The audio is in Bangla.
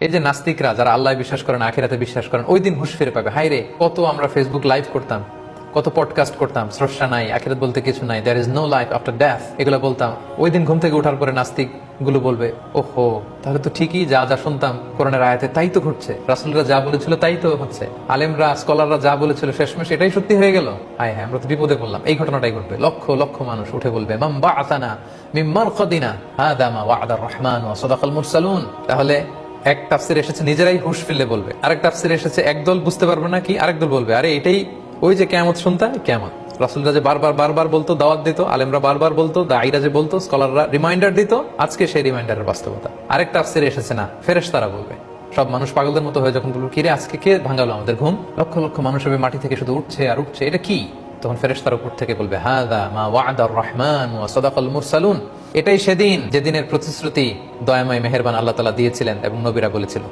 এই যে নাস্তিকরা যারা আল্লাহ বিশ্বাস করেন, আখিরাতে বিশ্বাস করেন, ওই দিন হুঁশ ফিরে পাবে। হাই রে, কত আমরা ফেসবুক লাইভ করতাম, কত পডকাস্ট করতাম, স্রষ্টা নাই, আখিরাত বলতে কিছু নাই, there is no life after death, এগুলো বলতাম। ওই দিন ঘুম থেকে ওঠার পরে নাস্তিক গুলো বলবে, ওহো, তাহলে তো ঠিকই যা যা শুনতাম কোরআনের আয়াতে তাই তো ঘটছে, রাসূলরা যা বলেছিল তাই তো হচ্ছে, আলেমরা স্কলাররা যা বলেছিল শেষমেশ এটাই সত্যি হয়ে গেল। হায় হ্যাঁ, আমরা তো বিপদে পড়লাম। এই ঘটনাটাই ঘটবে। লক্ষ লক্ষ মানুষ উঠে বলবে, মাম বাআসানা মিন মারকাদিনা হাদা মা ওয়া'দার রহমান ওয়া সাদাকাল মুরসালুন। তাহলে এক তাফসির এসেছে নিজেরাই হুঁশ ফিরলে বলবে, আরেক তাফসির এসেছে একদল বুঝতে পারবে না কি, আরেক দল বলবে, আরে এটাই ওই যে কিয়ামত শুনতা, কিয়ামত। রাসূলরা যে বারবার বারবার বলতো, দাওয়াত দিত, আলেমরা বারবার বলতো, দাঈরা যে বলতো, স্কলাররা রিমাইন্ডার দিত, আজকে সেই রিমাইন্ডারের বাস্তবতা। আরেক তাফসির এসেছে না, ফেরেশতারা বলবে। সব মানুষ পাগলদের মতো হয়ে যখন বলবে, কিরে আজকে কে ভাঙালো আমাদের ঘুম, লক্ষ লক্ষ মানুষ হবে মাটি থেকে শুধু উঠছে আর উঠছে, এটা কি? তখন ফেরেশতারা উপর থেকে বলবে, হাদা মা ওয়া'দার রহমান ওয়া সাদাকাল মুরসালুন। এটাই সেদিন যেদিনের প্রতিশ্রুতি দয়াময় মেহেরবান আল্লাহ তাআলা দিয়েছিলেন এবং নবীরা বলেছিল।